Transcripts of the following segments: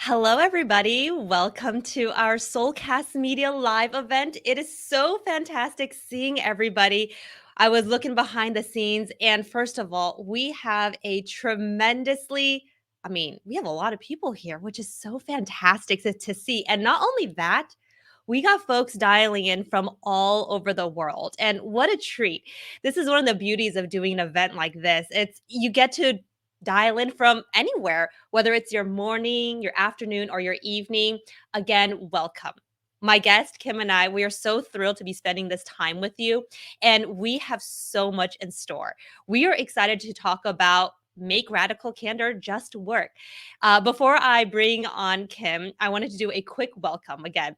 Hello, everybody. Welcome to our Soulcast Media live event. It is so fantastic seeing everybody. I was looking behind the scenes, and first of all, we have we have a lot of people here, which is so fantastic to see. And not only that, we got folks dialing in from all over the world. And what a treat. This is one of the beauties of doing an event like this. It's you get to dial in from anywhere, whether it's your morning, your afternoon, or your evening. Again, welcome. My guest, Kim, and I, we are so thrilled to be spending this time with you. And we have so much in store. We are excited to talk about Make Radical Candor Just Work. Before I bring on Kim, I wanted to do a quick welcome again.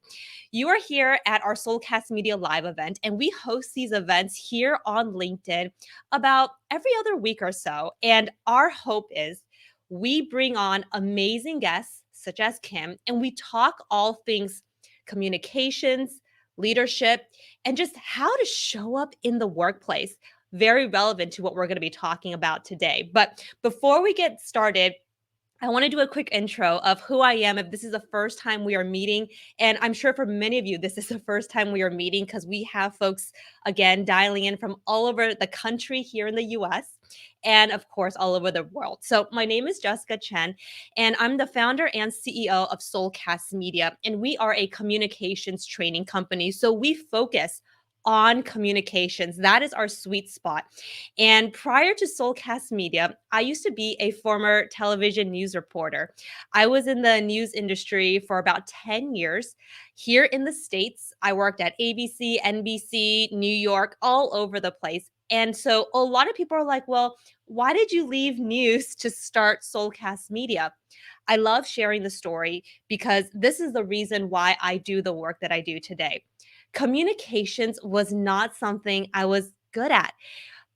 You are here at our Soulcast Media live event, and we host these events here on LinkedIn about every other week or so. And our hope is we bring on amazing guests such as Kim, and we talk all things communications, leadership, and just how to show up in the workplace. Very relevant to what we're going to be talking about today. But before we get started, I want to do a quick intro of who I am if this is the first time we are meeting. And I'm sure for many of you, this is the first time we are meeting because we have folks, again, dialing in from all over the country here in the US and, of course, all over the world. So, my name is Jessica Chen, and I'm the founder and CEO of Soulcast Media. And we are a communications training company. So, we focus on communications. That is our sweet spot. And prior to Soulcast Media, I used to be a former television news reporter. I was in the news industry for about 10 years. Here in the States, I worked at ABC, NBC, New York, all over the place. And so a lot of people are like, well, why did you leave news to start Soulcast Media? I love sharing the story because this is the reason why I do the work that I do today. Communications was not something I was good at.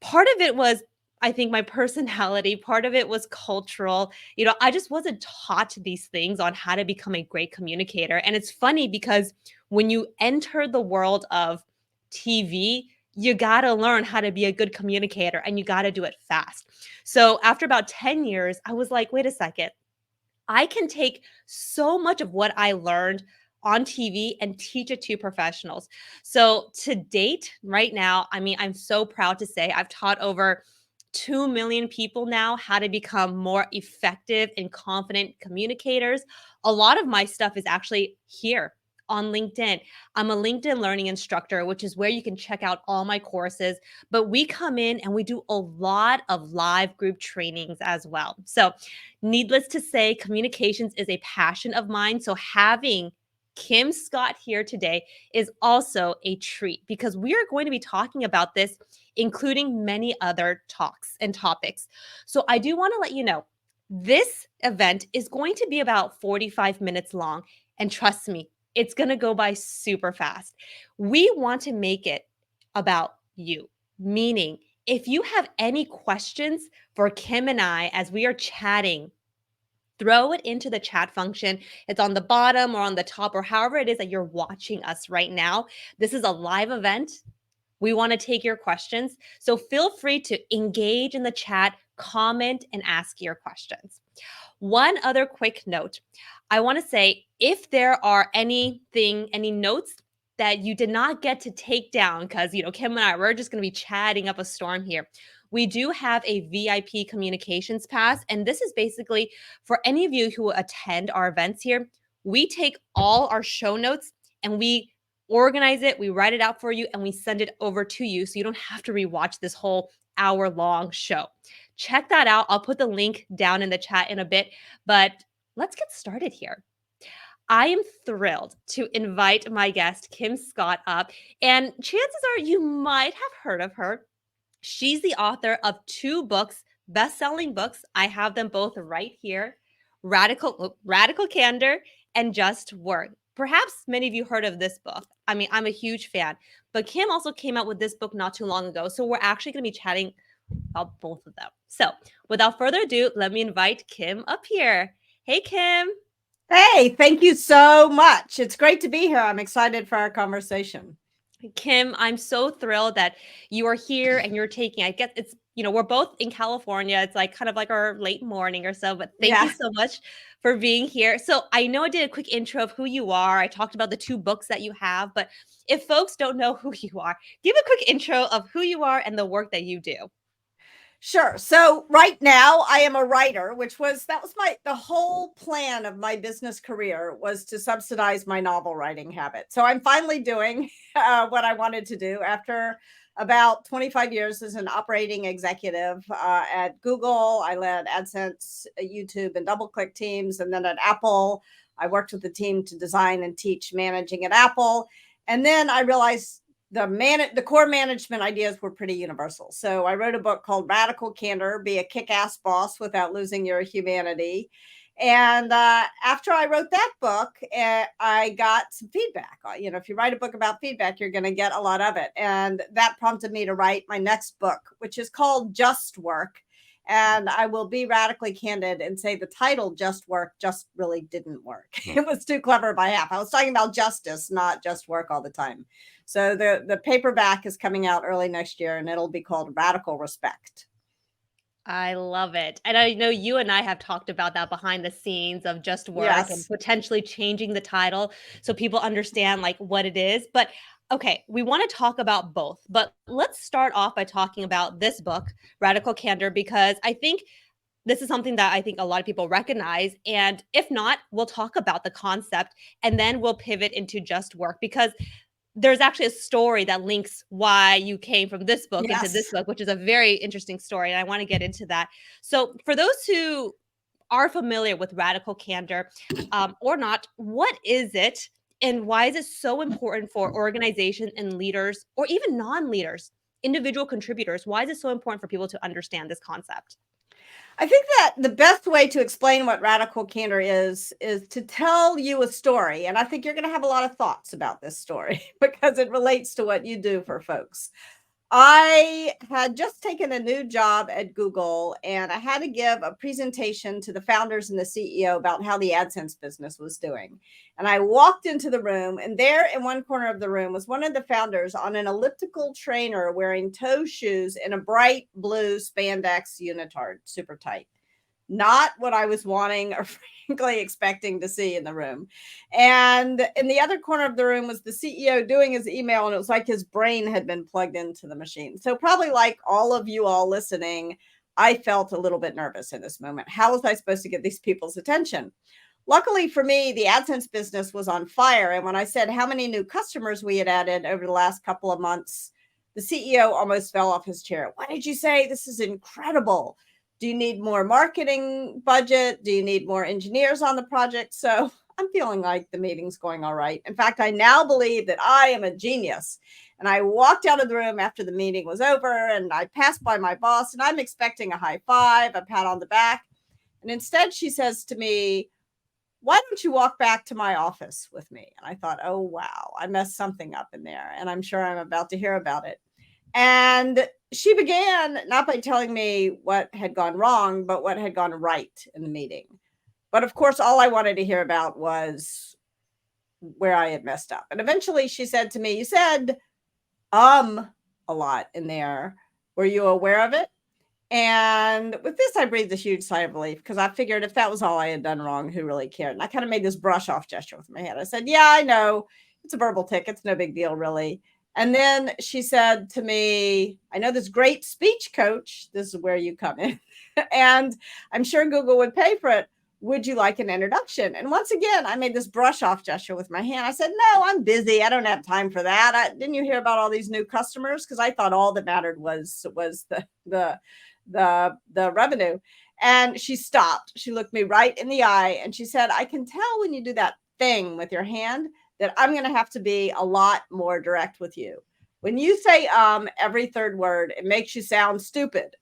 Part of it was, I think, my personality. Part of it was cultural. I just wasn't taught these things on how to become a great communicator. And it's funny because when you enter the world of TV, you got to learn how to be a good communicator and you got to do it fast. So after about 10 years, I was like, wait a second. I can take so much of what I learned on TV and teach it to professionals. So to date, right now, I'm so proud to say I've taught over 2 million people now how to become more effective and confident communicators. A lot of my stuff is actually here on LinkedIn. I'm a LinkedIn learning instructor, which is where you can check out all my courses. But we come in and we do a lot of live group trainings as well. So, needless to say, communications is a passion of mine. So, having Kim Scott here today is also a treat because we are going to be talking about this, including many other talks and topics. So, I do want to let you know this event is going to be about 45 minutes long. And trust me, it's going to go by super fast. We want to make it about you, meaning if you have any questions for Kim and I as we are chatting, throw it into the chat function. It's on the bottom or on the top or however it is that you're watching us right now. This is a live event. We want to take your questions. So feel free to engage in the chat, comment, and ask your questions. One other quick note. I want to say if there are any notes that you did not get to take down, because Kim and I, we're just going to be chatting up a storm here. We do have a VIP communications pass, and this is basically for any of you who attend our events here. We take all our show notes and we organize it, we write it out for you, and we send it over to you so you don't have to rewatch this whole hour-long show. Check that out. I'll put the link down in the chat in a bit, but let's get started here. I am thrilled to invite my guest, Kim Scott, up, and chances are you might have heard of her. She's the author of 2 books, best-selling books. I have them both right here. Radical Candor and Just Work. Perhaps many of you heard of this book. I'm a huge fan. But Kim also came out with this book not too long ago. So we're actually going to be chatting about both of them. So without further ado, let me invite Kim up here. Hey, Kim. Hey, thank you so much. It's great to be here. I'm excited for our conversation. Kim, I'm so thrilled that you are here and you're taking, I guess we're both in California. It's like kind of like our late morning or so, but thank you Yeah. so much for being here. So I know I did a quick intro of who you are. I talked about the two books that you have, but if folks don't know who you are, give a quick intro of who you are and the work that you do. Sure. So right now I am a writer, that was the whole plan of my business career was to subsidize my novel writing habit. So I'm finally doing what I wanted to do after about 25 years as an operating executive at Google. I led AdSense, YouTube, and DoubleClick teams, and then at Apple, I worked with the team to design and teach managing at Apple. And then I realized the core management ideas were pretty universal. So I wrote a book called Radical Candor: Be a Kick-Ass Boss Without Losing Your Humanity. And after I wrote that book, I got some feedback. If you write a book about feedback, you're going to get a lot of it. And that prompted me to write my next book, which is called Just Work. And I will be radically candid and say the title Just Work just really didn't work. It was too clever by half. I was talking about justice, not just work all the time. So the paperback is coming out early next year, and it'll be called Radical Respect. I love it. And I know you and I have talked about that behind the scenes of Just Work and Yes. potentially changing the title so people understand like what it is. But okay, we want to talk about both. But let's start off by talking about this book, Radical Candor, because I think this is something that I think a lot of people recognize. And if not, we'll talk about the concept and then we'll pivot into Just Work because there's actually a story that links why you came from this book into this Yes. book, which is a very interesting story. And I want to get into that. So, for those who are familiar with Radical Candor or not, what is it and why is it so important for organizations and leaders or even non leaders, individual contributors? Why is it so important for people to understand this concept? I think that the best way to explain what radical candor is to tell you a story. And I think you're going to have a lot of thoughts about this story because it relates to what you do for folks. I had just taken a new job at Google and I had to give a presentation to the founders and the CEO about how the AdSense business was doing. And I walked into the room, and there in one corner of the room was one of the founders on an elliptical trainer wearing toe shoes and a bright blue spandex unitard, super tight. Not what I was wanting or frankly expecting to see in the room. And in the other corner of the room was the CEO doing his email, and it was like his brain had been plugged into the machine. So, probably like all of you all listening, I felt a little bit nervous in this moment. How was I supposed to get these people's attention? Luckily for me, the AdSense business was on fire. And when I said how many new customers we had added over the last couple of months, the CEO almost fell off his chair. What did you say? This is incredible. Do you need more marketing budget? Do you need more engineers on the project? So I'm feeling like the meeting's going all right. In fact, I now believe that I am a genius. And I walked out of the room after the meeting was over, and I passed by my boss, and I'm expecting a high five, a pat on the back. And instead, she says to me, "Why don't you walk back to my office with me?" And I thought, oh, wow, I messed something up in there. And I'm sure I'm about to hear about it. And she began not by telling me what had gone wrong, but what had gone right in the meeting. But of course, all I wanted to hear about was where I had messed up. And eventually she said to me, "You said a lot in there. Were you aware of it?" And with this, I breathed a huge sigh of relief because I figured if that was all I had done wrong, who really cared? And I kind of made this brush off gesture with my hand. I said, "Yeah, I know. It's a verbal tick. It's no big deal, really." And then she said to me, "I know this great speech coach. This is where you come in. And I'm sure Google would pay for it. Would you like an introduction?" And once again, I made this brush off gesture with my hand. I said, "No, I'm busy. I don't have time for that. Didn't you hear about all these new customers?" Because I thought all that mattered was the revenue. And she stopped. She looked me right in the eye and she said, "I can tell when you do that thing with your hand that I'm going to have to be a lot more direct with you. When you say every third word, it makes you sound stupid."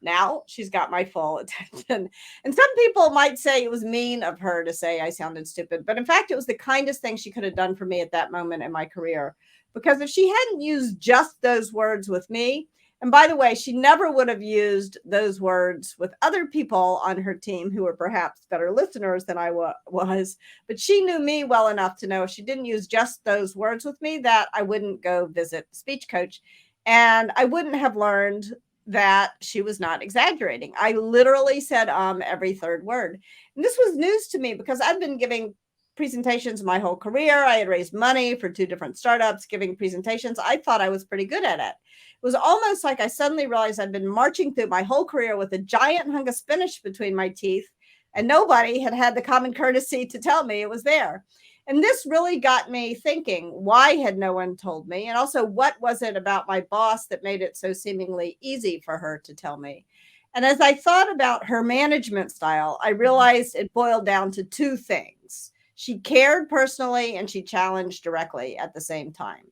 Now she's got my full attention. And some people might say it was mean of her to say I sounded stupid, but in fact, it was the kindest thing she could have done for me at that moment in my career. Because if she hadn't used just those words with me, and by the way, she never would have used those words with other people on her team who were perhaps better listeners than I was. But she knew me well enough to know if she didn't use just those words with me, that I wouldn't go visit the speech coach. And I wouldn't have learned that she was not exaggerating. I literally said every third word. And this was news to me because I've been giving presentations my whole career. I had raised money for 2 different startups, giving presentations. I thought I was pretty good at it. It was almost like I suddenly realized I'd been marching through my whole career with a giant hunk of spinach between my teeth, and nobody had had the common courtesy to tell me it was there. And this really got me thinking, why had no one told me? And also, what was it about my boss that made it so seemingly easy for her to tell me? And as I thought about her management style, I realized it boiled down to 2 things. She cared personally and she challenged directly at the same time.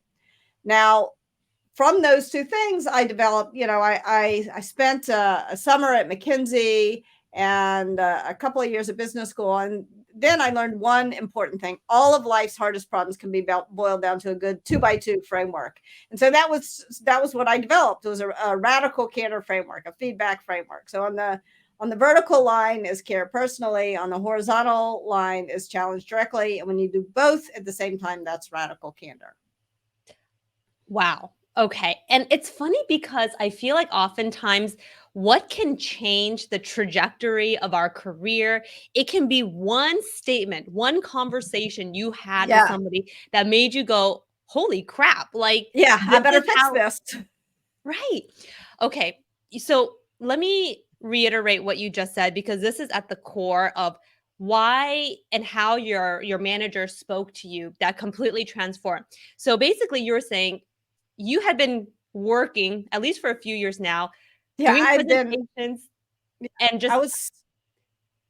Now, from those 2 things, I developed, I spent a summer at McKinsey and a couple of years at business school. And then I learned one important thing. All of life's hardest problems can be boiled down to a good 2x2 framework. And so that was what I developed. It was a radical candor framework, a feedback framework. So on the vertical line is care personally, on the horizontal line is challenge directly. And when you do both at the same time, that's radical candor. Wow. Okay. And it's funny because I feel like oftentimes what can change the trajectory of our career, it can be one statement, one conversation you had with Yeah. somebody that made you go, holy crap, like Yeah. I this better is fix how, this. right. Okay. So let me reiterate what you just said because this is at the core of why and how your manager spoke to you that completely transformed. So basically you're saying you had been working at least for a few years now, Yeah. doing presentations and I just was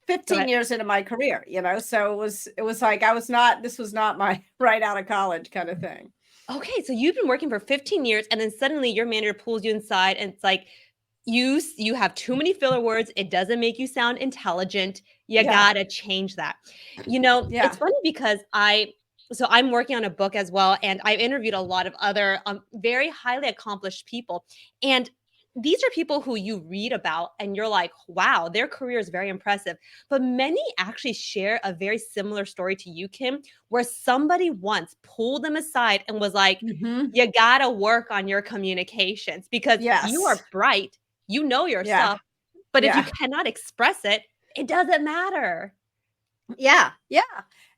go 15 ahead. years into my career, so it was like this was not my right out of college kind of thing. Okay, so you've been working for 15 years and then suddenly your manager pulls you inside and it's like you have too many filler words. It doesn't make you sound intelligent. You Yeah. gotta change that. You know, it's Yeah. funny because I'm working on a book as well, and I've interviewed a lot of other very highly accomplished people. And these are people who you read about and you're like, wow, their career is very impressive. But many actually share a very similar story to you, Kim, where somebody once pulled them aside and was like, Hmm. you gotta work on your communications because you Yes. are bright, you know your Yeah. stuff, but if you Yeah. cannot express it, it doesn't matter. Yeah. Yeah.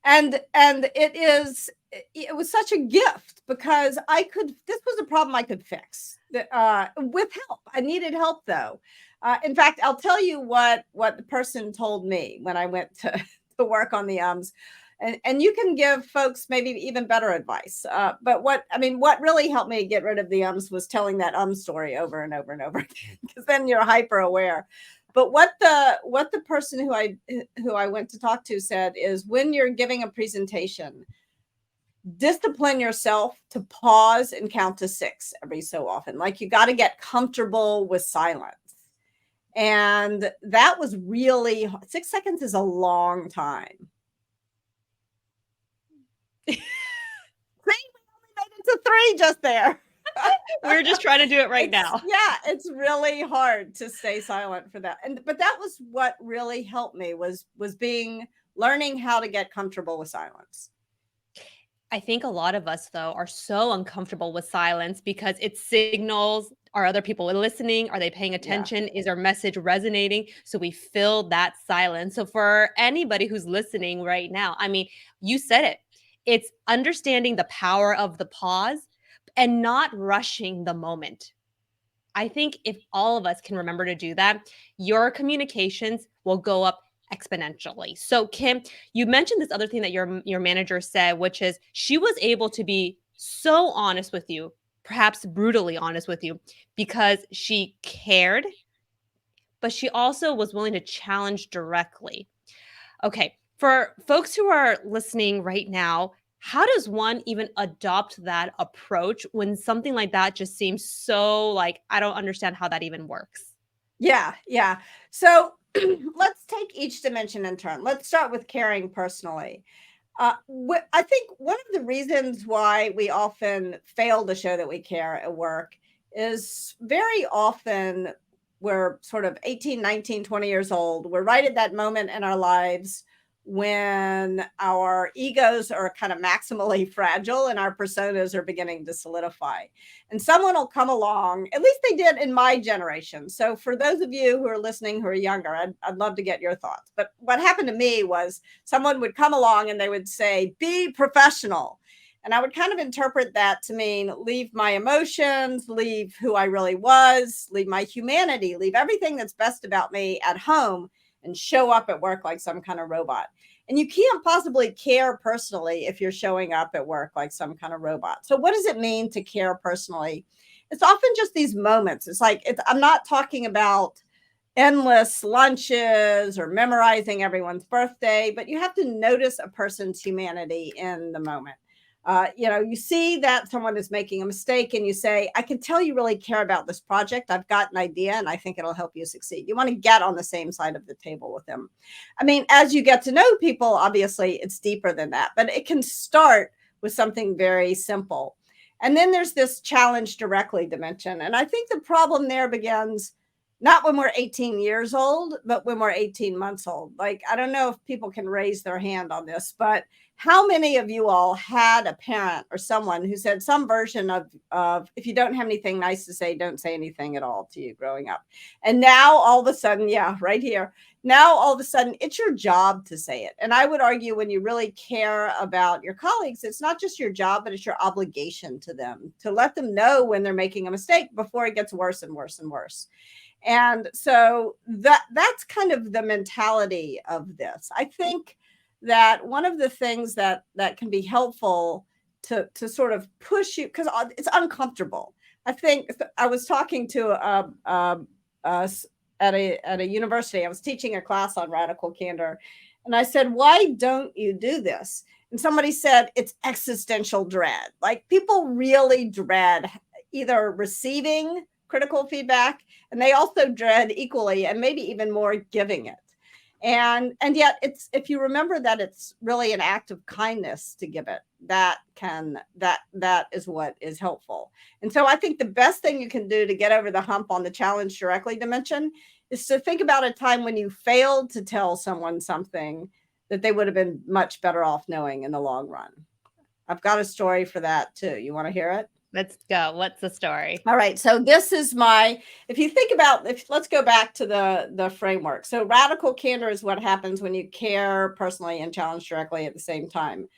And it was such a gift because this was a problem I could fix with help. I needed help though. In fact, I'll tell you what the person told me when I went to to work on the ums. And you can give folks maybe even better advice. But what really helped me get rid of the ums was telling that story over and over and over again, because then you're hyper aware. But what the person who I went to talk to said is, when you're giving a presentation, discipline yourself to pause and count to 6 every so often. Like, you got to get comfortable with silence. And that was really 6 seconds is a long time. See, we only made it to 3 just there. We're just trying to do it right now. It's really hard to stay silent for that. But that was what really helped me was learning how to get comfortable with silence. I think a lot of us, though, are so uncomfortable with silence because it signals, are other people listening? Are they paying Yeah. attention? Is our message resonating? So we fill that silence. So for anybody who's listening right now, I mean, you said it. It's understanding the power of the pause and not rushing the moment. I think if all of us can remember to do that, your communications will go up exponentially. So Kim, you mentioned this other thing that your manager said, which is she was able to be so honest with you, perhaps brutally honest with you, because she cared, but she also was willing to challenge directly. Okay, for folks who are listening right now, how does one even adopt that approach when something like that just seems so like, I don't understand how that even works? Yeah, yeah. So let's take each dimension in turn. Let's start with caring personally. I think one of the reasons why we often fail to show that we care at work is very often we're sort of 18, 19, 20 years old. We're right at that moment in our lives when our egos are kind of maximally fragile and our personas are beginning to solidify. And someone will come along, at least they did in my generation. So for those of you who are listening who are younger, I'd love to get your thoughts. But what happened to me was someone would come along and they would say, be professional. And I would kind of interpret that to mean leave my emotions, leave who I really was, leave my humanity, leave everything that's best about me at home and show up at work like some kind of robot. And you can't possibly care personally if you're showing up at work like some kind of robot. So what does it mean to care personally? It's often just these moments. I'm not talking about endless lunches or memorizing everyone's birthday, but you have to notice a person's humanity in the moment. You see that someone is making a mistake and you say, I can tell you really care about this project. I've got an idea and I think it'll help you succeed. You want to get on the same side of the table with them. I mean, as you get to know people, obviously it's deeper than that, but it can start with something very simple. And then there's this challenge directly dimension. And I think the problem there begins not when we're 18 years old, but when we're 18 months old. Like, I don't know if people can raise their hand on this, but how many of you all had a parent or someone who said some version of if you don't have anything nice to say, don't say anything at all to you growing up? And now all of a sudden, yeah, right here. Now all of a sudden it's your job to say it. And I would argue when you really care about your colleagues, it's not just your job, but it's your obligation to them to let them know when they're making a mistake before it gets worse and worse and worse. And so that's kind of the mentality of this. I think that one of the things that can be helpful to sort of push you, because it's uncomfortable. I think I was talking to at a university. I was teaching a class on radical candor, and I said, "Why don't you do this?" And somebody said, "It's existential dread. Like people really dread either receiving critical feedback, and they also dread equally, and maybe even more, giving it." And yet it's, if you remember that it's really an act of kindness to give it, that is what is helpful. And so I think the best thing you can do to get over the hump on the challenge directly dimension is to think about a time when you failed to tell someone something that they would have been much better off knowing in the long run. I've got a story for that too. You want to hear it? Let's go. What's the story? All right. So this is if you think about, let's go back to the framework. So radical candor is what happens when you care personally and challenge directly at the same time.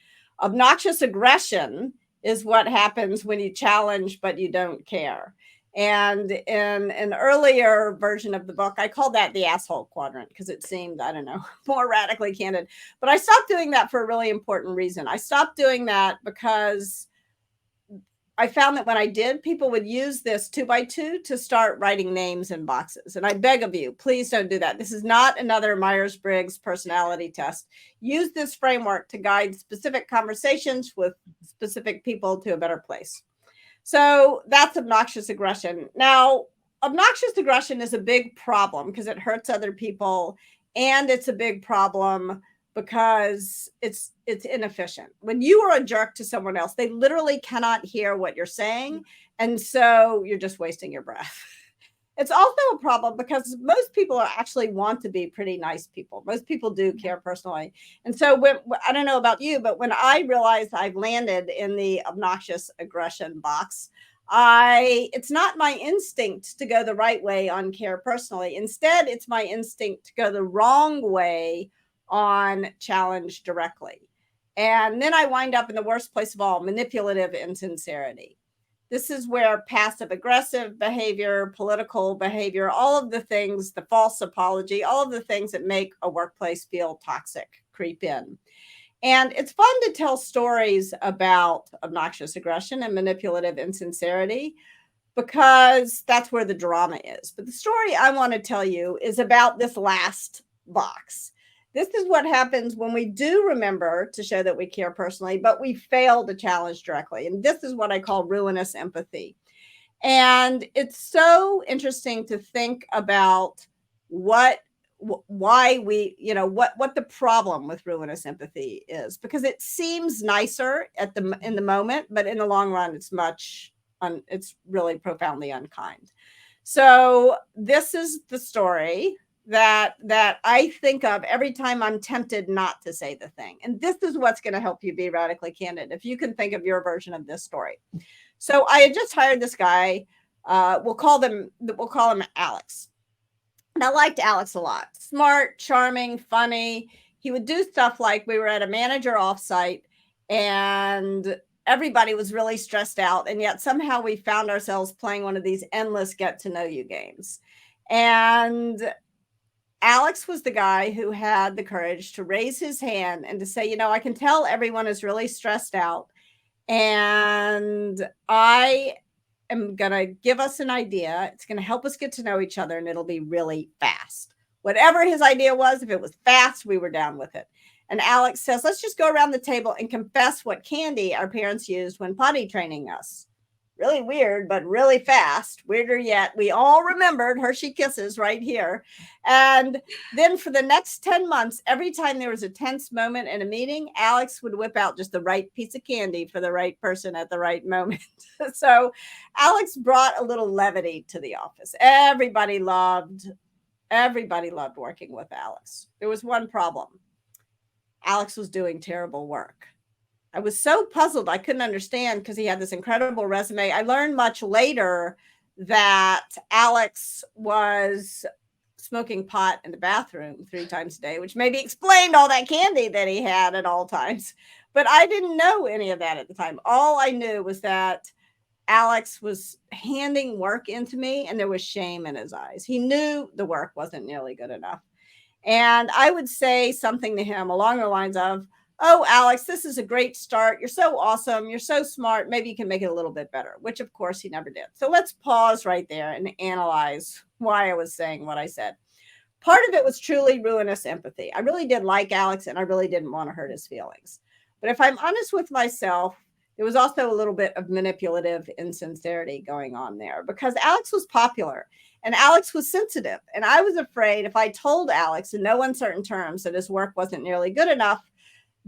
Obnoxious aggression is what happens when you challenge, but you don't care. And in an earlier version of the book, I called that the asshole quadrant because it seemed, I don't know, more radically candid. But I stopped doing that for a really important reason. I stopped doing that because I found that when I did, people would use this 2x2 to start writing names in boxes. And I beg of you, please don't do that. This is not another Myers-Briggs personality test. Use this framework to guide specific conversations with specific people to a better place. So that's obnoxious aggression. Now, obnoxious aggression is a big problem because it hurts other people, and it's a big problem because it's inefficient. When you are a jerk to someone else, they literally cannot hear what you're saying, and so you're just wasting your breath. It's also a problem because most people actually want to be pretty nice people. Most people do care personally. And so I don't know about you, but when I realized I've landed in the obnoxious aggression box, it's not my instinct to go the right way on care personally. Instead, it's my instinct to go the wrong way on challenge directly. And then I wind up in the worst place of all, manipulative insincerity. This is where passive aggressive behavior, political behavior, all of the things, the false apology, all of the things that make a workplace feel toxic creep in. And it's fun to tell stories about obnoxious aggression and manipulative insincerity because that's where the drama is. But the story I want to tell you is about this last box. This is what happens when we do remember to show that we care personally, but we fail to challenge directly. And this is what I call ruinous empathy. And it's so interesting to think about why we, what the problem with ruinous empathy is, because it seems nicer in the moment, but in the long run, it's really profoundly unkind. So this is the story that I think of every time I'm tempted not to say the thing. And this is what's going to help you be radically candid, if you can think of your version of this story. So I had just hired this guy. We'll call him Alex. And I liked Alex a lot. Smart, charming, funny. He would do stuff like, we were at a manager offsite and everybody was really stressed out. And yet somehow we found ourselves playing one of these endless get to know you games. And Alex was the guy who had the courage to raise his hand and to say, I can tell everyone is really stressed out. And I am going to give us an idea. It's going to help us get to know each other, and it'll be really fast. Whatever his idea was, if it was fast, we were down with it. And Alex says, let's just go around the table and confess what candy our parents used when potty training us. Really weird, but really fast. Weirder yet, we all remembered Hershey Kisses right here. And then for the next 10 months, every time there was a tense moment in a meeting, Alex would whip out just the right piece of candy for the right person at the right moment. So Alex brought a little levity to the office. Everybody loved working with Alex. There was one problem. Alex was doing terrible work. I was so puzzled. I couldn't understand because he had this incredible resume. I learned much later that Alex was smoking pot in the bathroom 3 times a day, which maybe explained all that candy that he had at all times. But I didn't know any of that at the time. All I knew was that Alex was handing work into me and there was shame in his eyes. He knew the work wasn't nearly good enough. And I would say something to him along the lines of, oh, Alex, this is a great start. You're so awesome. You're so smart. Maybe you can make it a little bit better, which of course he never did. So let's pause right there and analyze why I was saying what I said. Part of it was truly ruinous empathy. I really did like Alex and I really didn't want to hurt his feelings. But if I'm honest with myself, there was also a little bit of manipulative insincerity going on there because Alex was popular and Alex was sensitive. And I was afraid if I told Alex in no uncertain terms that his work wasn't nearly good enough,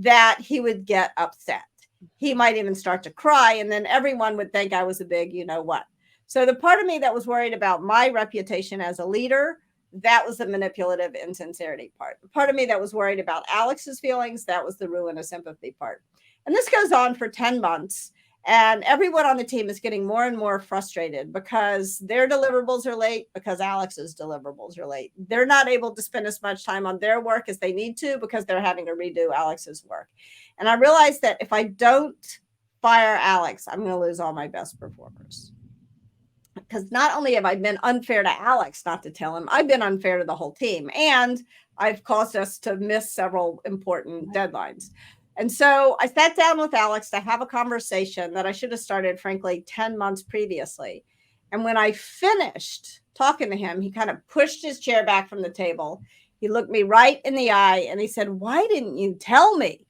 that he would get upset. He might even start to cry, and then everyone would think I was a big, what. So the part of me that was worried about my reputation as a leader, that was the manipulative insincerity part. The part of me that was worried about Alex's feelings, that was the ruinous empathy part. And this goes on for 10 months. And everyone on the team is getting more and more frustrated because their deliverables are late, because Alex's deliverables are late. They're not able to spend as much time on their work as they need to because they're having to redo Alex's work. And I realized that if I don't fire Alex, I'm going to lose all my best performers. Because not only have I been unfair to Alex not to tell him, I've been unfair to the whole team. And I've caused us to miss several important deadlines. And so I sat down with Alex to have a conversation that I should have started, frankly, 10 months previously. And when I finished talking to him, he kind of pushed his chair back from the table. He looked me right in the eye and he said, "Why didn't you tell me?"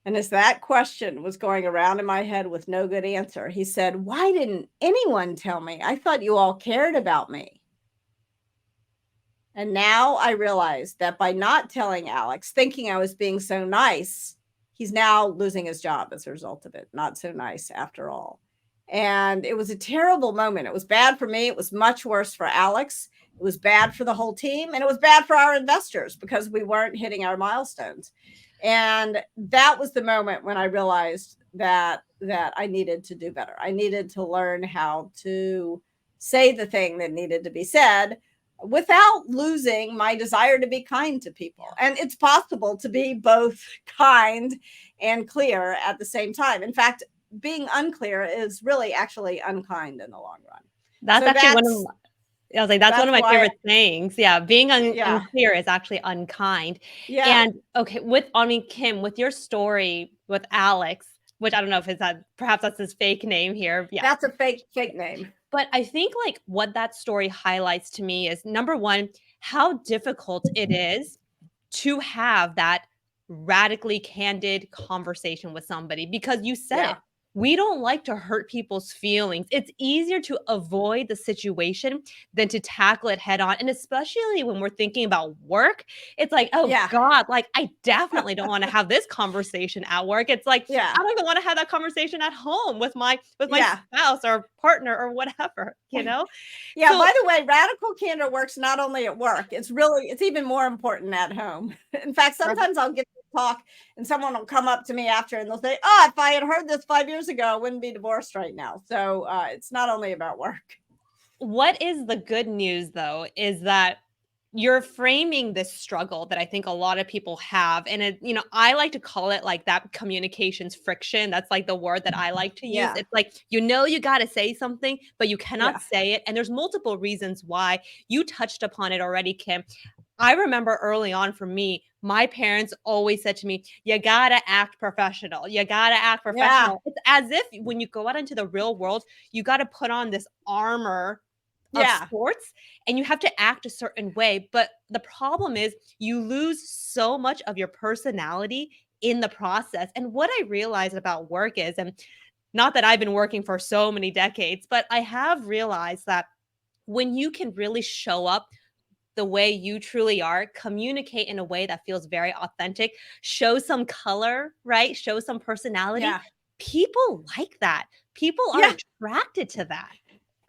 And as that question was going around in my head with no good answer, he said, "Why didn't anyone tell me? I thought you all cared about me." And now I realize that by not telling Alex, thinking I was being so nice, he's now losing his job as a result of it. Not so nice after all. And it was a terrible moment. It was bad for me. It was much worse for Alex. It was bad for the whole team. And it was bad for our investors because we weren't hitting our milestones. And that was the moment when I realized that I needed to do better. I needed to learn how to say the thing that needed to be said without losing my desire to be kind to people. And it's possible to be both kind and clear at the same time. In fact, being unclear is really actually unkind in the long run. That's actually one of I was like, that's one of my favorite things. Yeah, being unclear is actually unkind. Yeah. And okay, Kim, with your story with Alex, which I don't know if perhaps that's his fake name here. Yeah, that's a fake name. But I think like what that story highlights to me is number one, how difficult it is to have that radically candid conversation with somebody because you said it. we don't like to hurt people's feelings. It's easier to avoid the situation than to tackle it head on. And especially when we're thinking about work, it's like, oh Yeah. God, like I definitely don't want to have this conversation at work. It's like, I Yeah. don't even want to have that conversation at home with my Yeah. spouse or partner or whatever, you know? Yeah, So by the way, radical candor works not only at work, it's even more important at home. In fact, sometimes I'll get to talk and someone will come up to me after and they'll say, "Oh, if I had heard this 5 years ago, I wouldn't be divorced right now." So it's not only about work. what is the good news though is that you're framing this struggle that I think a lot of people have. And I like to call it like that communications friction. That's like the word that I like to use. Yeah. It's like, you got to say something, but you cannot Yeah. say it. And there's multiple reasons why. You touched upon it already, Kim. I remember early on for me, my parents always said to me, you gotta act professional. You gotta act Yeah. professional. It's as if when you go out into the real world, you got to put on this armor of Yeah. sorts and you have to act a certain way. But the problem is you lose so much of your personality in the process. And what I realized about work is, and not that I've been working for so many decades, but I have realized that when you can really show up the way you truly are, communicate in a way that feels very authentic, show some color, right? Show some personality. Yeah. People like that. People are Yeah. attracted to that,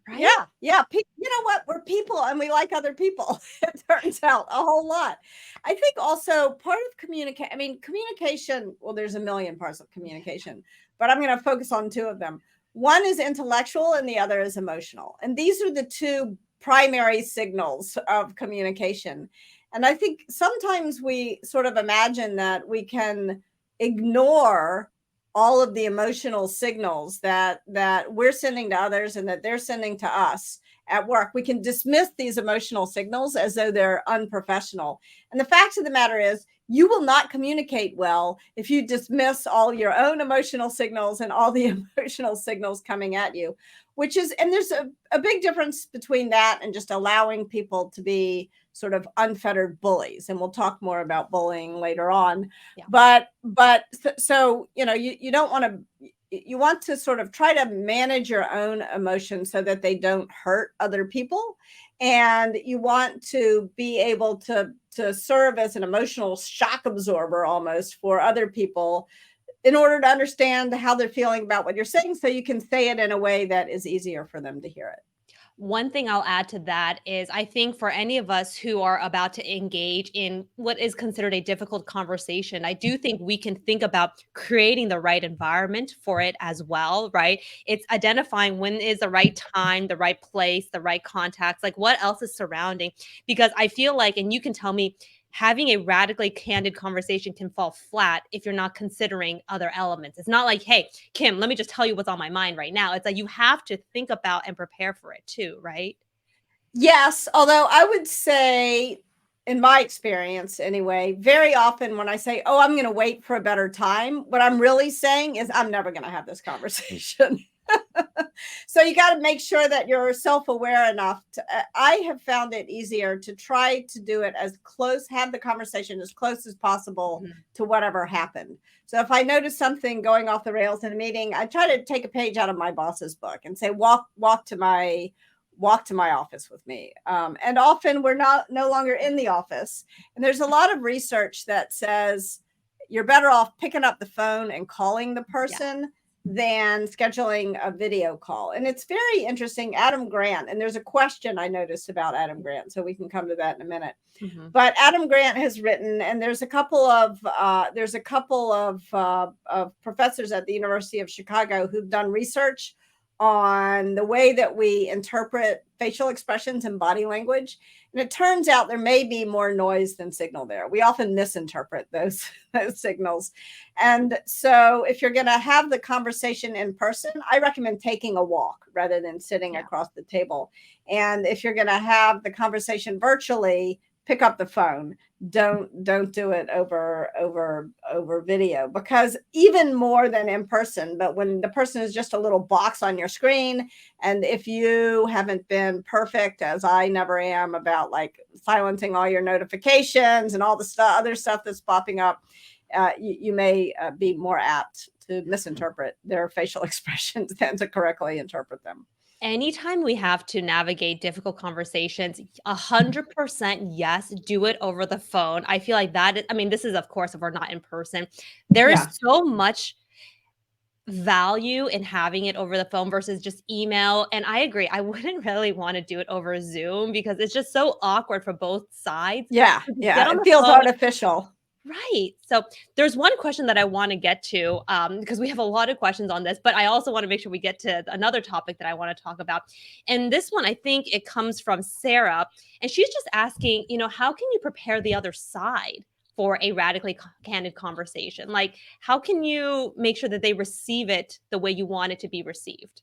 right? Yeah, yeah. You know what? We're people and we like other people. It turns out a whole lot. I think also part of communicate. I mean, communication. Well, there's a million parts of communication, but I'm going to focus on two of them. One is intellectual, and the other is emotional. And these are the two primary signals of communication. And I think sometimes we sort of imagine that we can ignore all of the emotional signals that we're sending to others and that they're sending to us at work. We can dismiss these emotional signals as though they're unprofessional. And the fact of the matter is, you will not communicate well if you dismiss all your own emotional signals and all the emotional signals coming at you, which is, and there's a big difference between that and just allowing people to be sort of unfettered bullies. And we'll talk more about bullying later on. Yeah. But so, you don't want to, you want to sort of try to manage your own emotions so that they don't hurt other people. And you want to be able to serve as an emotional shock absorber almost for other people in order to understand how they're feeling about what you're saying, so you can say it in a way that is easier for them to hear it. One thing I'll add to that is I think for any of us who are about to engage in what is considered a difficult conversation, I do think we can think about creating the right environment for it as well, right? It's identifying when is the right time, the right place, the right contacts, like what else is surrounding. Because I feel like, and you can tell me, having a radically candid conversation can fall flat if you're not considering other elements. It's not like, hey, Kim, let me just tell you what's on my mind right now. It's like you have to think about and prepare for it too, right? Yes, although I would say, in my experience anyway, very often when I say, "Oh, I'm going to wait for a better time," what I'm really saying is I'm never going to have this conversation. So you got to make sure that you're self-aware enough to, I have found it easier to try to do it as close, have the conversation as close as possible Mhm. to whatever happened. So if I notice something going off the rails in a meeting, I try to take a page out of my boss's book and say, walk to my office with me. And often we're no longer in the office. And there's a lot of research that says you're better off picking up the phone and calling the Yeah. person than scheduling a video call. And it's very interesting. Adam Grant, and there's a question I noticed about Adam Grant, so we can come to that in a minute. Mm-hmm. But Adam Grant has written, and there's a couple of professors at the University of Chicago who've done research on the way that we interpret facial expressions and body language. And it turns out there may be more noise than signal there. We often misinterpret those signals. And so if you're going to have the conversation in person, I recommend taking a walk rather than sitting across the table. And if you're going to have the conversation virtually, pick up the phone. Don't do it over video, because even more than in person, but when the person is just a little box on your screen, and if you haven't been perfect, as I never am, about like silencing all your notifications and all the other stuff that's popping up, you may be more apt to misinterpret their facial expressions than to correctly interpret them. Anytime we have to navigate difficult conversations, 100% yes, do it over the phone. I feel like that is, I mean, this is, of course, if we're not in person. There is Yeah. so much value in having it over the phone versus just email. And I agree. I wouldn't really want to do it over Zoom because it's just so awkward for both sides. Yeah. So just Yeah. get on It the feels phone. artificial. Right. So there's one question that I want to get to because we have a lot of questions on this, but I also want to make sure we get to another topic that I want to talk about. And this one, I think it comes from Sarah, and she's just asking, how can you prepare the other side for a radically candid conversation? Like, how can you make sure that they receive it the way you want it to be received?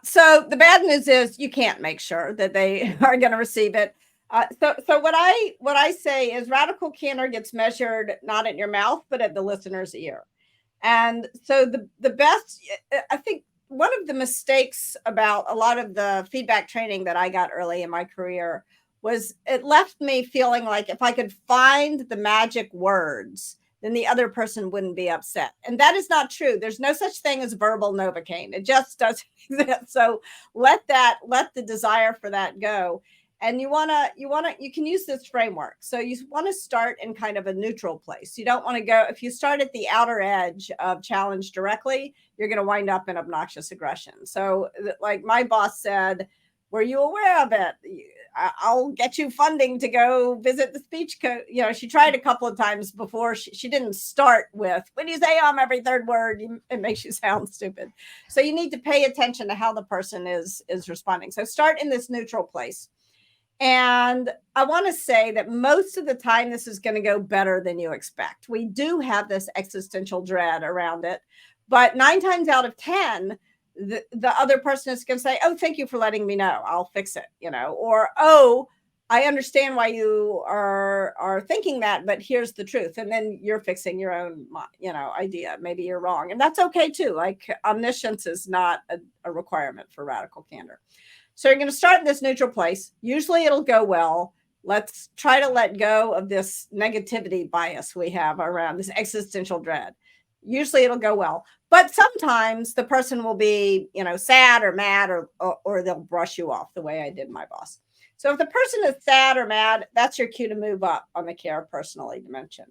So the bad news is you can't make sure that they are going to receive it. So what I say is radical candor gets measured not at your mouth but at the listener's ear. And so the best, I think one of the mistakes about a lot of the feedback training that I got early in my career was it left me feeling like if I could find the magic words, then the other person wouldn't be upset. And that is not true. There's no such thing as verbal Novocaine. It just doesn't exist. So let the desire for that go. And you can use this framework. So you want to start in kind of a neutral place. You don't want to go, if you start at the outer edge of challenge directly, you're going to wind up in obnoxious aggression. So like my boss said, were you aware of it? I'll get you funding to go visit the speech coach. She tried a couple of times before. She didn't start with, when you say every third word, it makes you sound stupid. So you need to pay attention to how the person is responding. So start in this neutral place. And I want to say that most of the time, this is going to go better than you expect. We do have this existential dread around it, but 9 times out of 10, the other person is going to say, oh, thank you for letting me know. I'll fix it, or, oh, I understand why you are thinking that, but here's the truth. And then you're fixing your own, idea. Maybe you're wrong. And that's okay too. Like omniscience is not a requirement for radical candor. So you're going to start in this neutral place. Usually it'll go well. Let's try to let go of this negativity bias we have around this existential dread. Usually it'll go well. But sometimes the person will be, sad or mad or they'll brush you off the way I did my boss. So if the person is sad or mad, that's your cue to move up on the care personally dimension.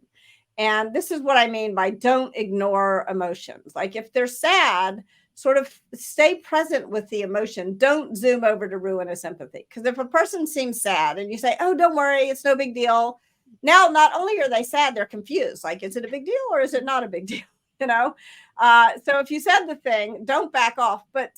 And this is what I mean by don't ignore emotions. Like if they're sad, sort of stay present with the emotion. Don't zoom over to ruinous empathy. Because if a person seems sad and you say, oh, don't worry, it's no big deal. Now, not only are they sad, they're confused. Like, is it a big deal or is it not a big deal? So if you said the thing, don't back off, but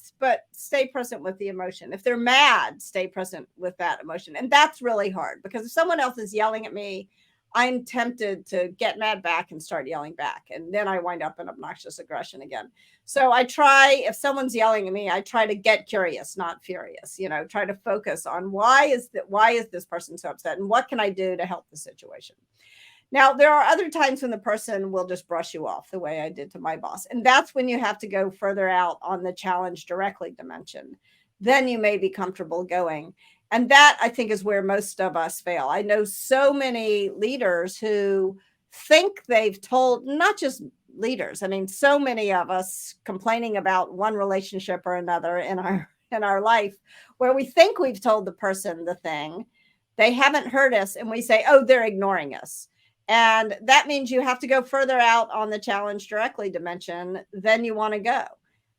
stay present with the emotion. If they're mad, stay present with that emotion. And that's really hard because if someone else is yelling at me, I'm tempted to get mad back and start yelling back. And then I wind up in obnoxious aggression again. So I try, if someone's yelling at me, I try to get curious, not furious, try to focus on why is this person so upset and what can I do to help the situation? Now, there are other times when the person will just brush you off the way I did to my boss. And that's when you have to go further out on the challenge directly dimension. Then you may be comfortable going. And that, I think, is where most of us fail. I know so many leaders who think they've told, not just leaders, I mean, so many of us complaining about one relationship or another in our life, where we think we've told the person the thing, they haven't heard us, and we say, oh, they're ignoring us. And that means you have to go further out on the challenge directly dimension than you want to go.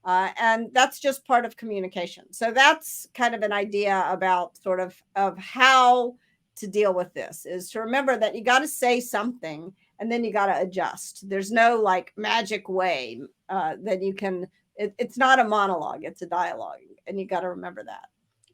And that's just part of communication. So that's kind of an idea about sort of how to deal with this, is to remember that you got to say something and then you got to adjust. There's no like magic way that you can, it's not a monologue, it's a dialogue. And you got to remember that.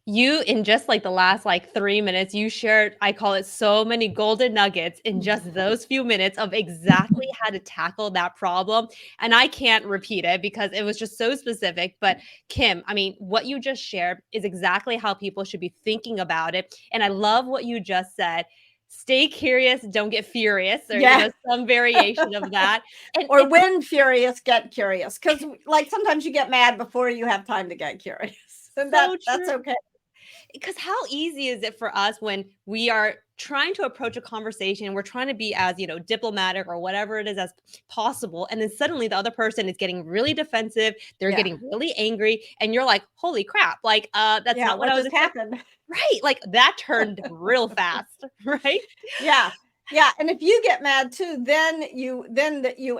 You, in just like the last 3 minutes, you shared, I call it, so many golden nuggets in just those few minutes of exactly how to tackle that problem. And I can't repeat it because it was just so specific. But Kim, I mean, what you just shared is exactly how people should be thinking about it. And I love what you just said. Stay curious, don't get furious, or some variation of that. And or when furious, get curious. Because like sometimes you get mad before you have time to get curious. And that's okay. Because how easy is it for us when we are trying to approach a conversation. We're trying to be as, diplomatic or whatever it is as possible. And then suddenly the other person is getting really defensive. They're Yeah. getting really angry. And you're like, holy crap. Like, that's Yeah. not what What I was just expecting. happened? Right. Like that turned real fast. Right. Yeah. Yeah, and if you get mad too, then you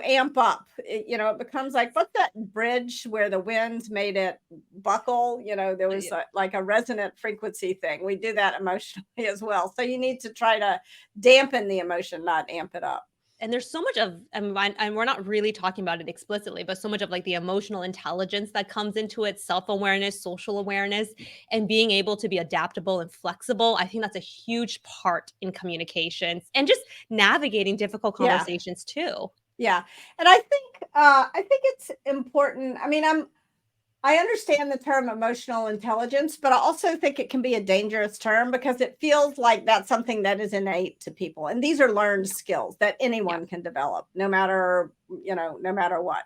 amp up. It becomes like, what's that bridge where the winds made it buckle? There was like a resonant frequency thing. We do that emotionally as well. So you need to try to dampen the emotion, not amp it up. And there's so much of, and we're not really talking about it explicitly, but so much of like the emotional intelligence that comes into it, self-awareness, social awareness, and being able to be adaptable and flexible. I think that's a huge part in communications and just navigating difficult Yeah. conversations too. Yeah. And I think it's important. I mean, I understand the term emotional intelligence, but I also think it can be a dangerous term because it feels like that's something that is innate to people. And these are learned skills that Yeah. anyone can develop, no matter what.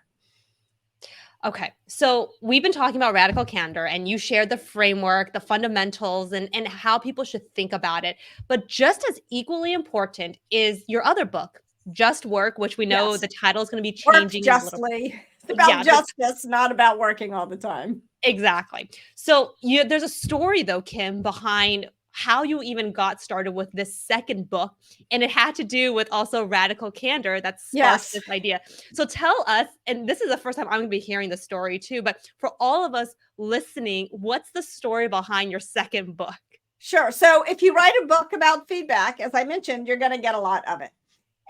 Okay. So we've been talking about radical candor and you shared the framework, the fundamentals, and how people should think about it. But just as equally important is your other book, Just Work, which we know Yes. the title is going to be Work changing a little. justly. It's about Yeah, justice, not about working all the time. exactly. So there's a story though, Kim, behind how you even got started with this second book, and it had to do with also radical candor that sparked Yes. this idea. So tell us, and this is the first time I'm going to be hearing the story too, but for all of us listening, what's the story behind your second book? Sure. So if you write a book about feedback, as I mentioned, you're going to get a lot of it.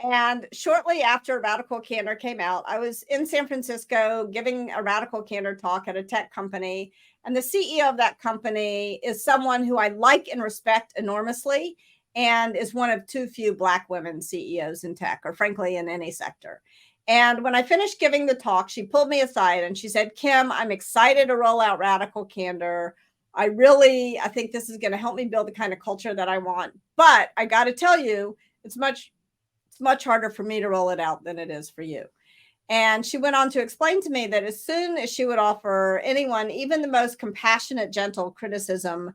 And shortly after Radical Candor came out, I was in San Francisco giving a Radical Candor talk at a tech company. And the CEO of that company is someone who I like and respect enormously and is one of too few Black women CEOs in tech, or frankly, in any sector. And when I finished giving the talk, she pulled me aside and she said, Kim, I'm excited to roll out Radical Candor. I think this is going to help me build the kind of culture that I want. But I got to tell you, it's much harder for me to roll it out than it is for you. And she went on to explain to me that as soon as she would offer anyone, even the most compassionate, gentle criticism,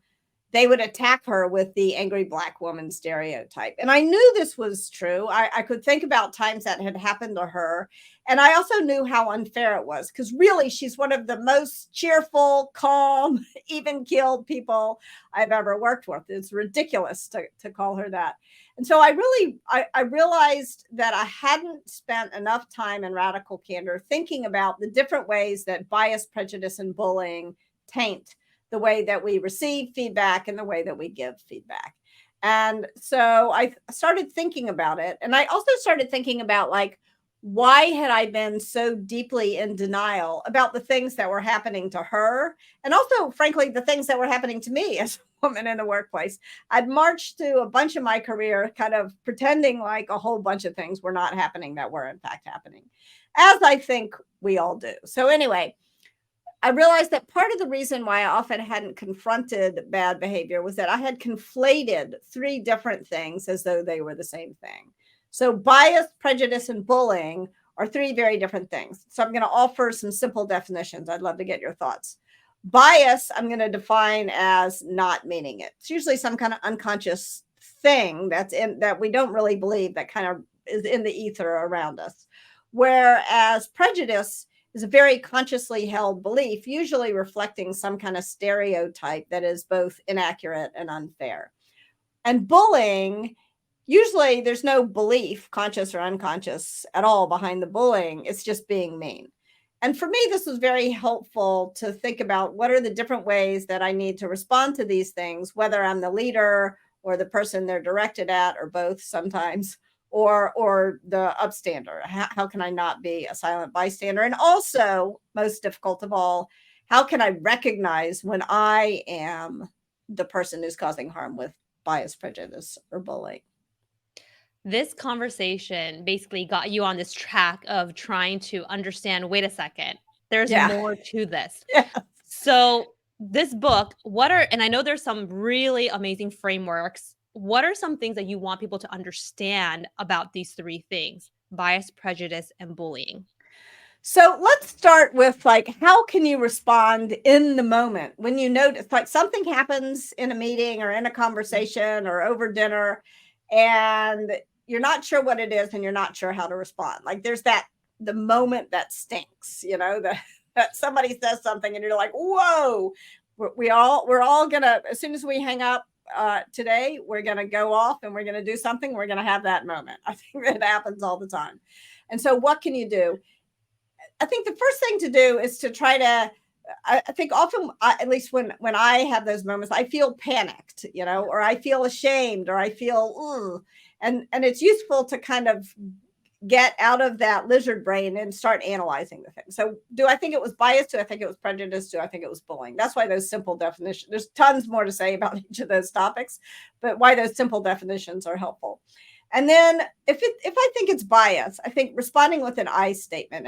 they would attack her with the angry Black woman stereotype. And I knew this was true. I could think about times that had happened to her. And I also knew how unfair it was because really she's one of the most cheerful, calm, even keeled people I've ever worked with. It's ridiculous to call her that. And so I realized that I hadn't spent enough time in Radical Candor thinking about the different ways that bias, prejudice, and bullying taint the way that we receive feedback and the way that we give feedback. And so I started thinking about it. And I also started thinking about like, why had I been so deeply in denial about the things that were happening to her? And also, frankly, the things that were happening to me as a woman in the workplace. I'd marched through a bunch of my career kind of pretending like a whole bunch of things were not happening that were in fact happening, as I think we all do. So anyway, I realized that part of the reason why I often hadn't confronted bad behavior was that I had conflated three different things as though they were the same thing. So bias, prejudice, and bullying are three very different things. So I'm going to offer some simple definitions. I'd love to get your thoughts. Bias, I'm going to define as not meaning it. It's usually some kind of unconscious thing that we don't really believe, that kind of is in the ether around us. Whereas prejudice is a very consciously held belief, usually reflecting some kind of stereotype that is both inaccurate and unfair. And bullying, usually there's no belief, conscious or unconscious, at all behind the bullying. It's just being mean. And for me, this was very helpful to think about what are the different ways that I need to respond to these things, whether I'm the leader or the person they're directed at, or both sometimes, or the upstander. How can I not be a silent bystander? And also, most difficult of all, how can I recognize when I am the person who's causing harm with bias, prejudice, or bullying? This conversation basically got you on this track of trying to understand, wait a second, there's Yeah. more to this. Yeah. So, this book, and I know there's some really amazing frameworks. What are some things that you want people to understand about these three things: bias, prejudice, and bullying? So let's start with like, how can you respond in the moment when you notice like something happens in a meeting or in a conversation or over dinner, and you're not sure what it is and you're not sure how to respond. Like there's the moment that stinks, that somebody says something and you're like, whoa, we're all gonna, as soon as we hang up today, we're gonna go off and we're gonna do something. We're gonna have that moment. I think that happens all the time. And so what can you do? I think the first thing to do is to try to, I think often, at least when I have those moments, I feel panicked, or I feel ashamed, or I feel, ugh. And it's useful to kind of get out of that lizard brain and start analyzing the thing. So do I think it was bias? Do I think it was prejudice? Do I think it was bullying? That's why those simple definitions, there's tons more to say about each of those topics, but why those simple definitions are helpful. And then if I think it's bias, I think responding with an I statement,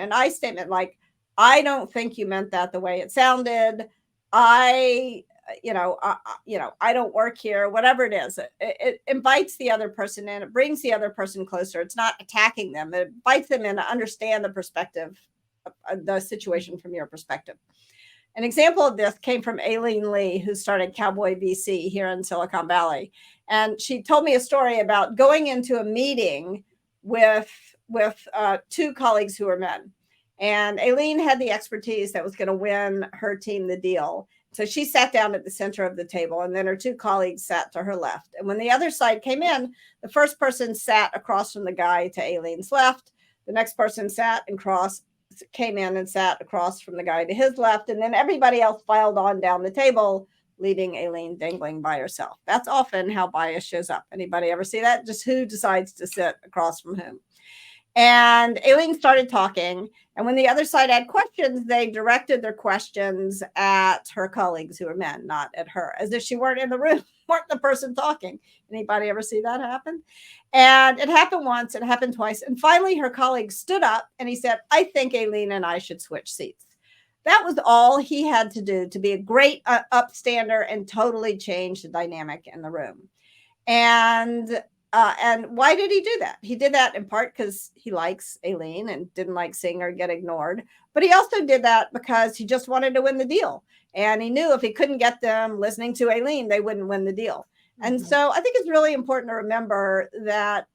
like, I don't think you meant that the way it sounded. I, I don't work here, whatever it is. It invites the other person in, it brings the other person closer. It's not attacking them. It invites them in to understand the perspective, the situation from your perspective. An example of this came from Aileen Lee, who started Cowboy VC here in Silicon Valley. And she told me a story about going into a meeting with two colleagues who were men. And Aileen had the expertise that was going to win her team the deal. So she sat down at the center of the table, and then her two colleagues sat to her left. And when the other side came in, the first person sat across from the guy to Aileen's left. The next person came in and sat across from the guy to his left. And then everybody else filed on down the table, leaving Aileen dangling by herself. That's often how bias shows up. Anybody ever see that? Just who decides to sit across from whom? And Aileen started talking. And when the other side had questions, they directed their questions at her colleagues who were men, not at her, as if she weren't in the room, weren't the person talking. Anybody ever see that happen? And it happened once, it happened twice. And finally, her colleague stood up and he said, I think Aileen and I should switch seats. That was all he had to do to be a great upstander and totally change the dynamic in the room. And why did he do that? He did that in part because he likes Aileen and didn't like seeing her get ignored. But he also did that because he just wanted to win the deal. And he knew if he couldn't get them listening to Aileen, they wouldn't win the deal. And so I think it's really important to remember that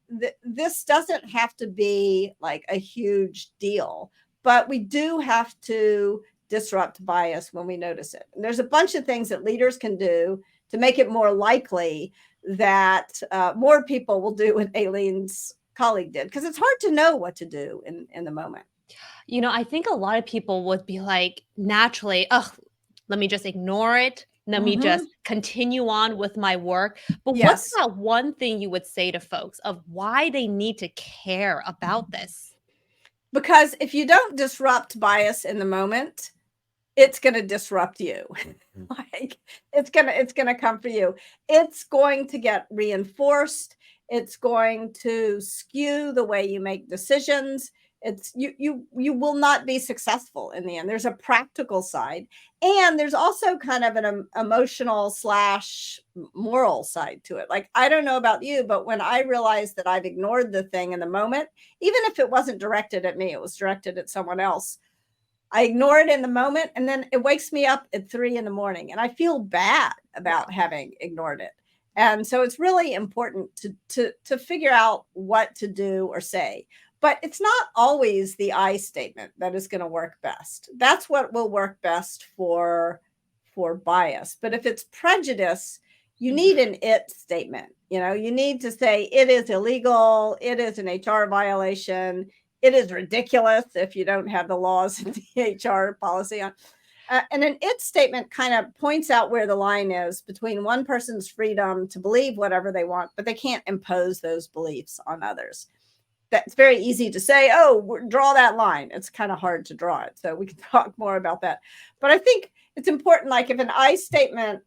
this doesn't have to be like a huge deal, but we do have to disrupt bias when we notice it. And there's a bunch of things that leaders can do to make it more likely that more people will do what Aileen's colleague did, because it's hard to know what to do in the moment. I think a lot of people would be like, naturally, let me just ignore it. Let me just continue on with my work. But what's that one thing you would say to folks of why they need to care about this? Because if you don't disrupt bias in the moment, it's going to disrupt you. Like it's going to come for you. It's going to get reinforced. It's going to skew the way you make decisions. It's you will not be successful in the end. There's a practical side, and there's also kind of an emotional / moral side to it. Like, I don't know about you, but when I realized that I've ignored the thing in the moment, even if it wasn't directed at me, it was directed at someone else, I ignore it in the moment, and then it wakes me up at 3 a.m, and I feel bad about having ignored it. And so it's really important to figure out what to do or say. But it's not always the I statement that is going to work best. That's what will work best for bias. But if it's prejudice, you need an it statement. You need to say it is illegal, it is an HR violation, it is ridiculous if you don't have the laws and the HR policy on. And an it statement kind of points out where the line is between one person's freedom to believe whatever they want, but they can't impose those beliefs on others. That's very easy to say, oh, draw that line. It's kind of hard to draw it. So we can talk more about that. But I think it's important, like if an I statement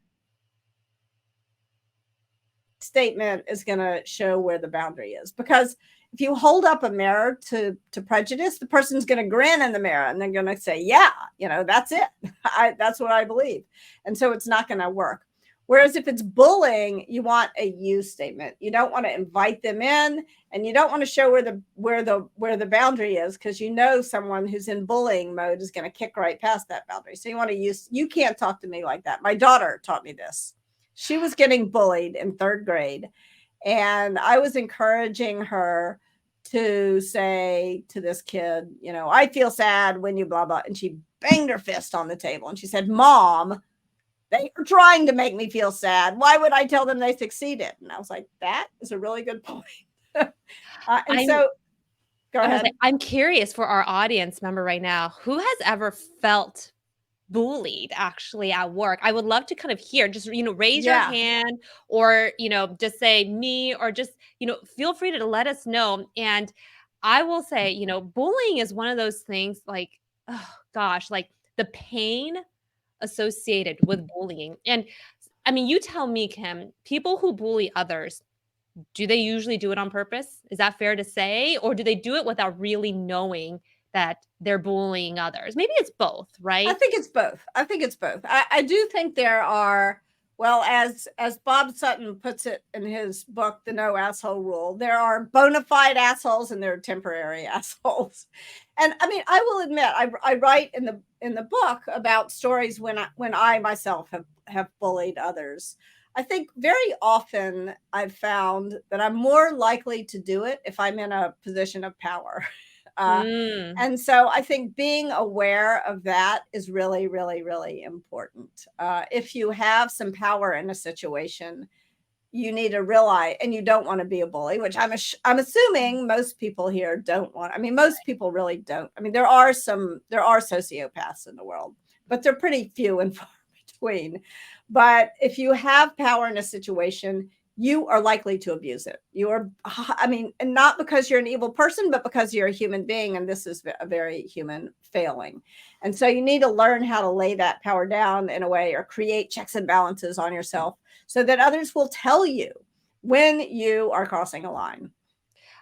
is going to show where the boundary is, because if you hold up a mirror to prejudice, the person's going to grin in the mirror and they're going to say, yeah, that's it. That's what I believe. And so it's not going to work. Whereas if it's bullying, you want a you statement. You don't want to invite them in, and you don't want to show where the boundary is, because someone who's in bullying mode is going to kick right past that boundary. So you want to use, you can't talk to me like that. My daughter taught me this. She was getting bullied in 3rd grade, And I was encouraging her to say to this kid, I feel sad when you blah, blah. And she banged her fist on the table and she said, Mom, they are trying to make me feel sad. Why would I tell them they succeeded? And I was like, that is a really good point. And I'm so go I was ahead. like, I'm curious for our audience member right now, who has ever felt bullied actually at work? I would love to kind of hear, just, raise your Yeah. hand or, just say me or just, feel free to let us know. And I will say, bullying is one of those things like, oh gosh, like the pain associated with bullying. And I mean, you tell me, Kim, people who bully others, do they usually do it on purpose? Is that fair to say? Or do they do it without really knowing that they're bullying others? Maybe it's both, I right? think it's both. I think it's both. I do think there are, well, as Bob Sutton puts it in his book, The No Asshole Rule, there are bona fide assholes and there are temporary assholes. And I mean, I will admit, I write in the book about stories when I myself have bullied others. I think very often I've found that I'm more likely to do it if I'm in a position of power. Uh, Mm. and so I think being aware of that is really, really, really important. If you have some power in a situation, you need to realize, and you don't want to be a bully, which I'm assuming most people here don't want. I mean, most people really don't. I mean, there are sociopaths in the world, but they're pretty few and far between. But if you have power in a situation, you are likely to abuse it. I mean, and not because you're an evil person, but because you're a human being. And this is a very human failing. And so you need to learn how to lay that power down in a way or create checks and balances on yourself so that others will tell you when you are crossing a line.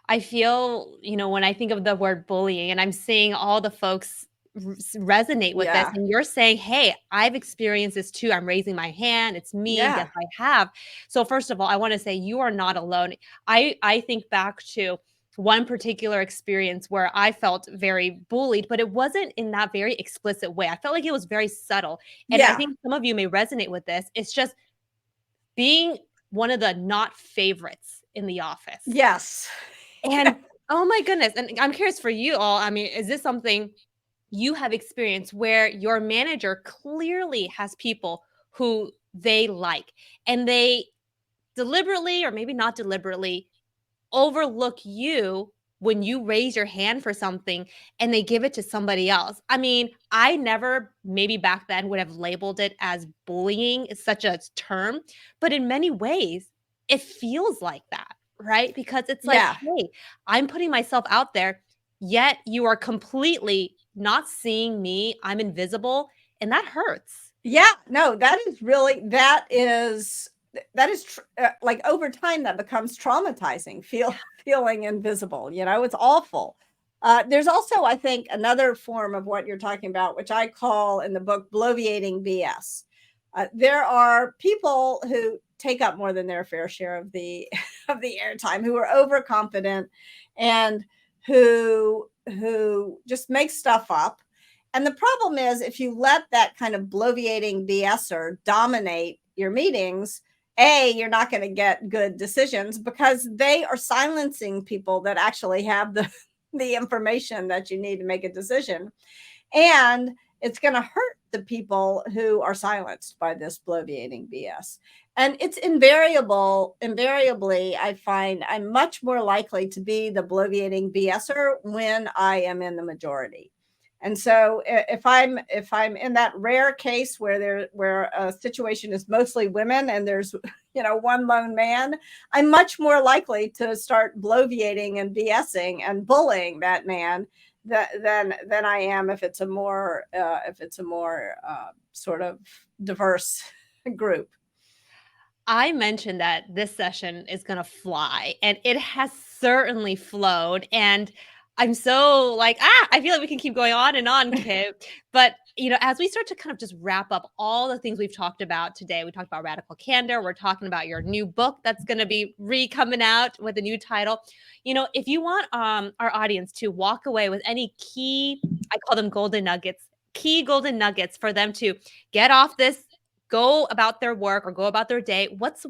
I feel, when I think of the word bullying and I'm seeing all the folks resonate with this, Yeah. and you're saying, hey, I've experienced this too. I'm raising my hand. It's me. Yes, Yeah. I have. So first of all, I want to say you are not alone. I think back to one particular experience where I felt very bullied, but it wasn't in that very explicit way. I felt like it was very subtle. And I Yeah. think some of you may resonate with this. It's just being one of the not favorites in the office. Yes. And oh my goodness, and I'm curious for you all, I mean, is this something you have experienced where your manager clearly has people who they like, and they deliberately or maybe not deliberately overlook you when you raise your hand for something and they give it to somebody else? I mean, I never, maybe back then, would have labeled it as bullying. It's such a term, but in many ways, it feels like that, right? Because it's like, Yeah. hey, I'm putting myself out there, yet you are completely not seeing me. I'm invisible, and that hurts. Yeah. No, like over time that becomes traumatizing, feeling invisible, it's awful. There's also, I think, another form of what you're talking about, which I call in the book bloviating BS. There are people who take up more than their fair share of the of the airtime, who are overconfident and who just make stuff up. And the problem is, if you let that kind of bloviating BSer dominate your meetings, you're not going to get good decisions because they are silencing people that actually have the information that you need to make a decision. And it's going to hurt the people who are silenced by this bloviating BS. And it's invariably, I find I'm much more likely to be the bloviating BSer when I am in the majority. And so if I'm in that rare case where a situation is mostly women and there's one lone man, I'm much more likely to start bloviating and BSing and bullying that man than I am if it's a more sort of diverse group. I mentioned that this session is gonna fly, and it has certainly flowed, and I'm so like, I feel like we can keep going on and on, Kit. But, as we start to kind of just wrap up all the things we've talked about today, we talked about Radical Candor, we're talking about your new book that's gonna be coming out with a new title. If you want, our audience to walk away with any key, I call them golden nuggets, key golden nuggets for them to get off this go about their work or go about their day, what's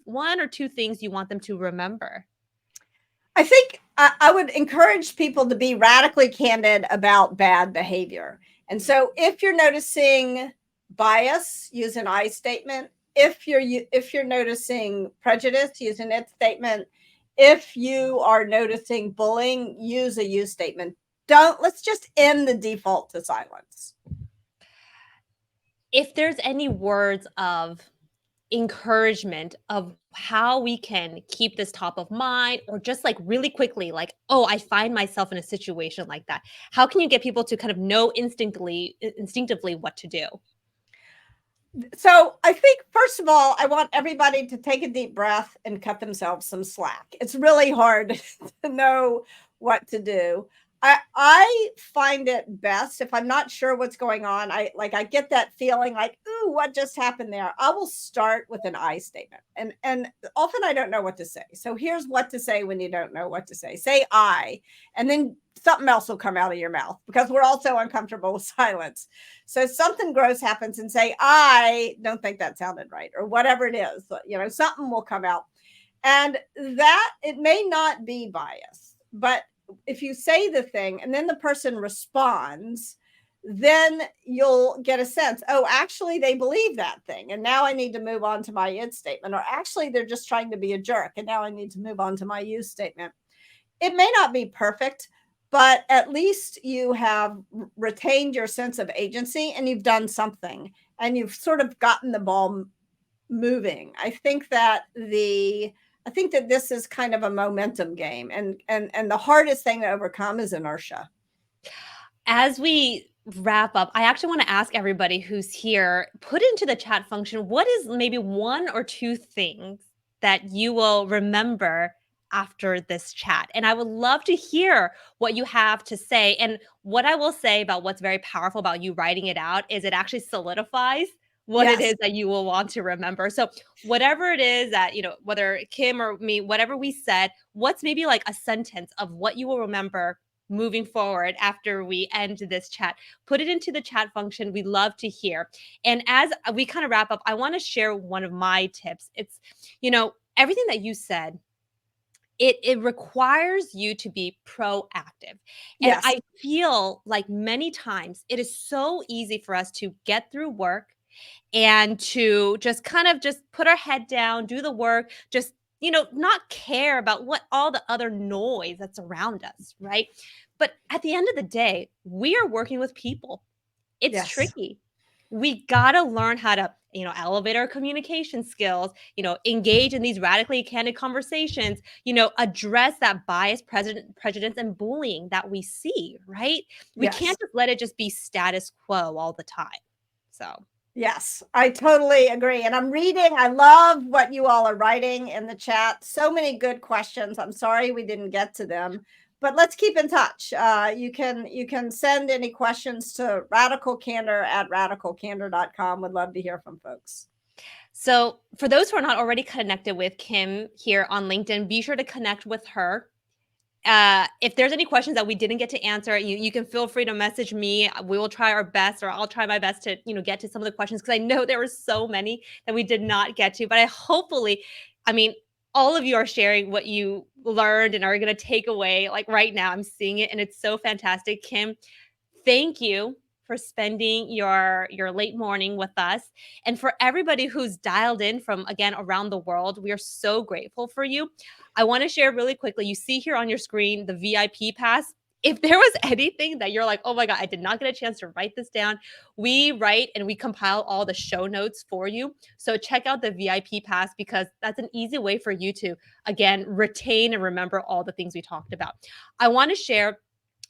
one or two things you want them to remember? I think I would encourage people to be radically candid about bad behavior. And so if you're noticing bias, use an I statement. If you're noticing prejudice, use an it statement. If you are noticing bullying, use a you statement. Let's just end the default to silence. If there's any words of encouragement of how we can keep this top of mind, or just like really quickly, like, oh, I find myself in a situation like that, how can you get people to kind of know instinctively what to do? So I think, first of all, I want everybody to take a deep breath and cut themselves some slack. It's really hard to know what to do. I find it best if I'm not sure what's going on. I get that feeling like, ooh, what just happened there? I will start with an I statement. And often I don't know what to say. So here's what to say when you don't know what to say. Say I, and then something else will come out of your mouth, because we're all so uncomfortable with silence. So something gross happens and say, I don't think that sounded right, or whatever it is, something will come out. And that, it may not be bias, but if you say the thing and then the person responds, then you'll get a sense, oh, actually they believe that thing. And now I need to move on to my it statement. Or actually they're just trying to be a jerk. And now I need to move on to my you statement. It may not be perfect, but at least you have retained your sense of agency and you've done something and you've sort of gotten the ball moving. I think that this is kind of a momentum game, and the hardest thing to overcome is inertia. As we wrap up, I actually want to ask everybody who's here, put into the chat function, what is maybe one or two things that you will remember after this chat? And I would love to hear what you have to say. And what I will say about what's very powerful about you writing it out is it actually solidifies what it Yes. is that you will want to remember. So whatever it is that, whether Kim or me, whatever we said, what's maybe like a sentence of what you will remember moving forward after we end this chat? Put it into the chat function. We love to hear. And as we kind of wrap up, I want to share one of my tips. It's, everything that you said, it requires you to be proactive. And Yes. I feel like many times it is so easy for us to get through work and to just put our head down, do the work, just not care about what all the other noise that's around us, right? But at the end of the day, we are working with people. It's Yes. tricky. We got to learn how to, elevate our communication skills, engage in these radically candid conversations, address that bias, prejudice, and bullying that we see, right? We Yes. can't just let it just be status quo all the time. So, Yes, I totally agree. And I'm reading, I love what you all are writing in the chat. So many good questions. I'm sorry we didn't get to them, but let's keep in touch. You can send any questions to radicalcandor@radicalcandor.com. Would love to hear from folks. So, for those who are not already connected with Kim here on LinkedIn, be sure to connect with her. If there's any questions that we didn't get to answer, you can feel free to message me. We will try our best, or I'll try my best to get to some of the questions, because I know there were so many that we did not get to. But I mean, all of you are sharing what you learned and are going to take away. Like right now, I'm seeing it, and it's so fantastic. Kim, thank you for spending your late morning with us. And for everybody who's dialed in from, again, around the world, we are so grateful for you. I want to share really quickly. You see here on your screen the VIP pass. If there was anything that you're like, oh my God, I did not get a chance to write this down, we write and we compile all the show notes for you. So check out the VIP pass, because that's an easy way for you to, again, retain and remember all the things we talked about. I want to share.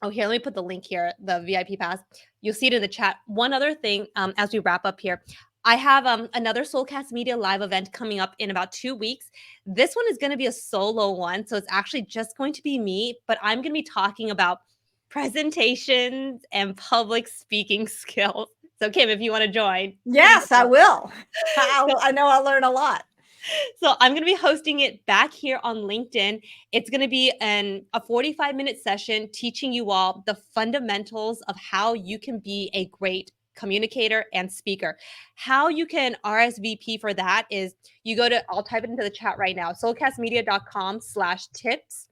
Oh, here, let me put the link here, the VIP pass. You'll see it in the chat. One other thing, as we wrap up here, I have another Soulcast Media live event coming up in about 2 weeks. This one is going to be a solo one, so it's actually just going to be me, but I'm going to be talking about presentations and public speaking skills. So, Kim, if you want to join, please. Yes, I will. So I know I'll learn a lot. So I'm going to be hosting it back here on LinkedIn. It's going to be a 45-minute session teaching you all the fundamentals of how you can be a great communicator, and speaker. How you can RSVP for that is you go to, I'll type it into the chat right now, soulcastmedia.com/tips.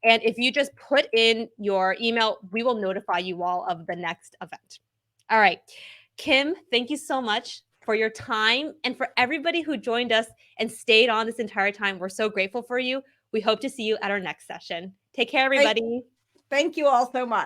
And if you just put in your email, we will notify you all of the next event. All right. Kim, thank you so much for your time and for everybody who joined us and stayed on this entire time. We're so grateful for you. We hope to see you at our next session. Take care, Thank, everybody. thank you all so much.